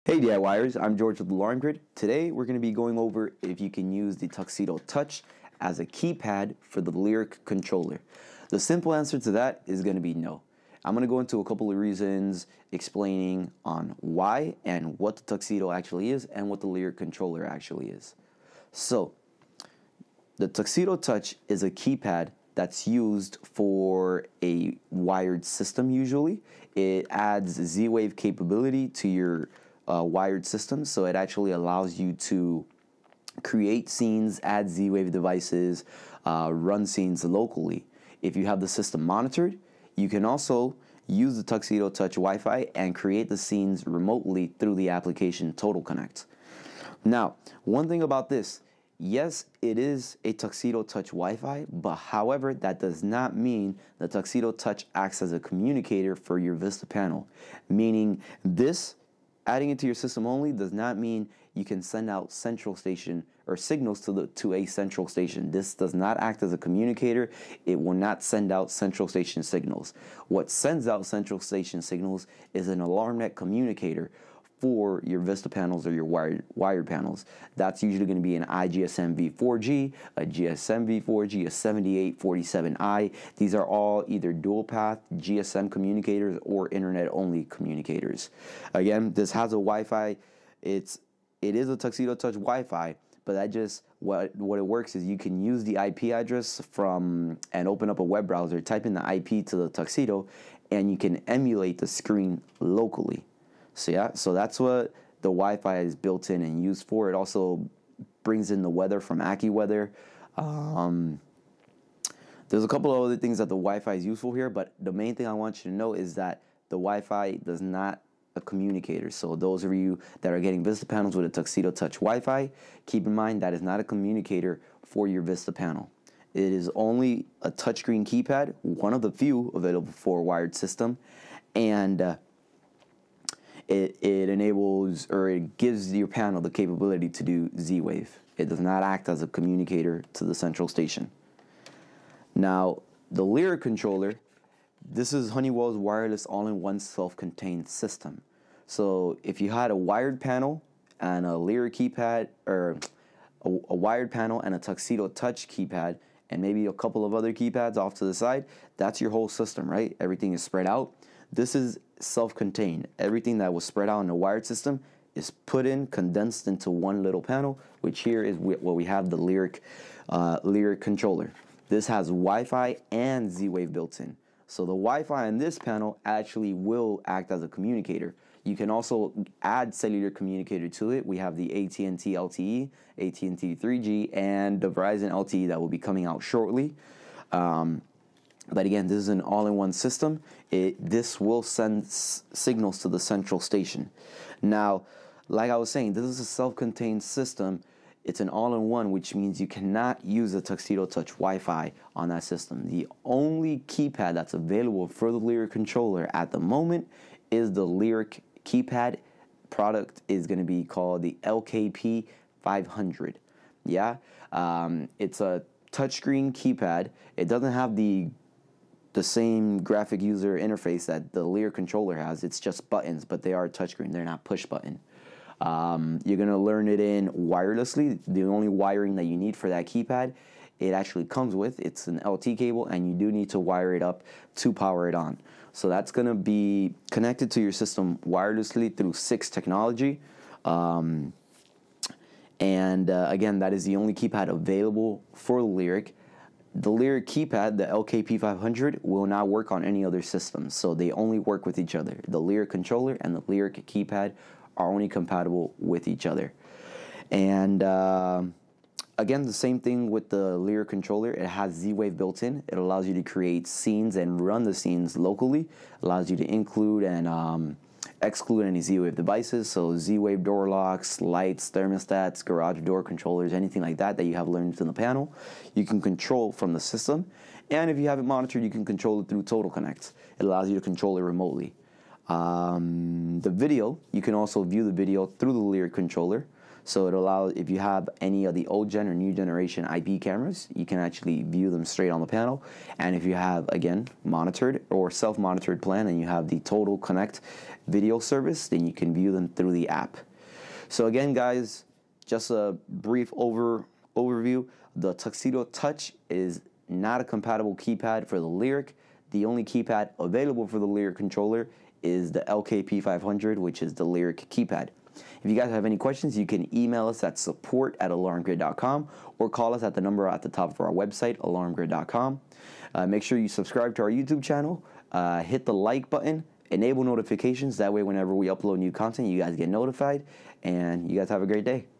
Hey DIYers, I'm George with Alarm Grid. Today we're going to be going over if you can use the Tuxedo Touch as a keypad for the Lyric controller. The simple answer to that is going to be no. I'm going to go into a couple of reasons explaining on why and what the Tuxedo actually is and what the Lyric controller actually is. So, the Tuxedo Touch is a keypad that's used for a wired system usually. It adds Z-Wave capability to your wired system, so it actually allows you to create scenes, add Z-Wave devices, run scenes locally. If you have the system monitored, you can also use the Tuxedo Touch Wi-Fi and create the scenes remotely through the application Total Connect. Now, one thing about this, yes, it is a Tuxedo Touch Wi-Fi, but however, that does not mean the Tuxedo Touch acts as a communicator for your Vista panel, meaning this adding it to your system only does not mean you can send out central station or signals to a central station. This does not act as a communicator. It will not send out central station signals. What sends out central station signals is an AlarmNet communicator for your Vista panels or your wired panels. That's usually going to be an iGSM v4G, a GSM v4G, a 7847i. These are all either dual path GSM communicators or internet only communicators. Again, this has a Wi-Fi. It is a Tuxedo Touch Wi-Fi, but that just what it works is you can use the IP address and open up a web browser, type in the IP to the Tuxedo, and you can emulate the screen locally. So yeah, so that's what the Wi-Fi is built in and used for. It also brings in the weather from AccuWeather. There's a couple of other things that the Wi-Fi is useful here, but the main thing I want you to know is that the Wi-Fi does not a communicator. So those of you that are getting Vista panels with a Tuxedo Touch Wi-Fi, keep in mind that is not a communicator for your Vista panel. It is only a touchscreen keypad, one of the few available for a wired system, and it enables, or it gives your panel the capability to do Z-Wave. It does not act as a communicator to the central station. Now, the Lyric controller, this is Honeywell's wireless all-in-one self-contained system. So if you had a wired panel and a Lyric keypad, or a wired panel and a Tuxedo Touch keypad, and maybe a couple of other keypads off to the side, that's your whole system, right? Everything is spread out. This is self-contained. Everything that was spread out in the wired system is put in, condensed into one little panel, which here is what we have, the Lyric controller. This has Wi-Fi and Z-Wave built in. So the Wi-Fi in this panel actually will act as a communicator. You can also add cellular communicator to it. We have the AT&T LTE, AT&T 3G, and the Verizon LTE that will be coming out shortly. But again, this is an all-in-one system. This will send signals to the central station. Now, like I was saying, this is a self-contained system. It's an all-in-one, which means you cannot use the Tuxedo Touch Wi-Fi on that system. The only keypad that's available for the Lyric controller at the moment is the Lyric keypad. Product is going to be called the LKP 500. Yeah, it's a touchscreen keypad. It doesn't have the same graphic user interface that the Lyric controller has. It's just buttons, but they are touchscreen. They're not push button. You're going to learn it in wirelessly. The only wiring that you need for that keypad, it actually comes with, it's an LT cable, and you do need to wire it up to power it on. So that's going to be connected to your system wirelessly through 6 technology. Again, that is the only keypad available for the Lyric. The Lyric keypad, the LKP 500, will not work on any other systems, so they only work with each other. The Lyric controller and the Lyric keypad are only compatible with each other. And again, the same thing with the Lyric controller. It has Z-Wave built in. It allows you to create scenes and run the scenes locally. It allows you to include and exclude any Z-Wave devices, so Z-Wave door locks, lights, thermostats, garage door controllers, anything like that you have learned in the panel, you can control from the system. And if you have it monitored, you can control it through Total Connect. It allows you to control it remotely. The video, you can also view the video through the Lyric controller. So it allows, if you have any of the old gen or new generation IP cameras, you can actually view them straight on the panel. And if you have, again, monitored or self-monitored plan and you have the Total Connect video service, then you can view them through the app. So again, guys, just a brief overview. The Tuxedo Touch is not a compatible keypad for the Lyric. The only keypad available for the Lyric controller is the LKP500, which is the Lyric keypad. If you guys have any questions, you can email us at support@alarmgrid.com or call us at the number at the top of our website, alarmgrid.com. Make sure you subscribe to our YouTube channel, hit the like button, enable notifications. That way, whenever we upload new content, you guys get notified, and you guys have a great day.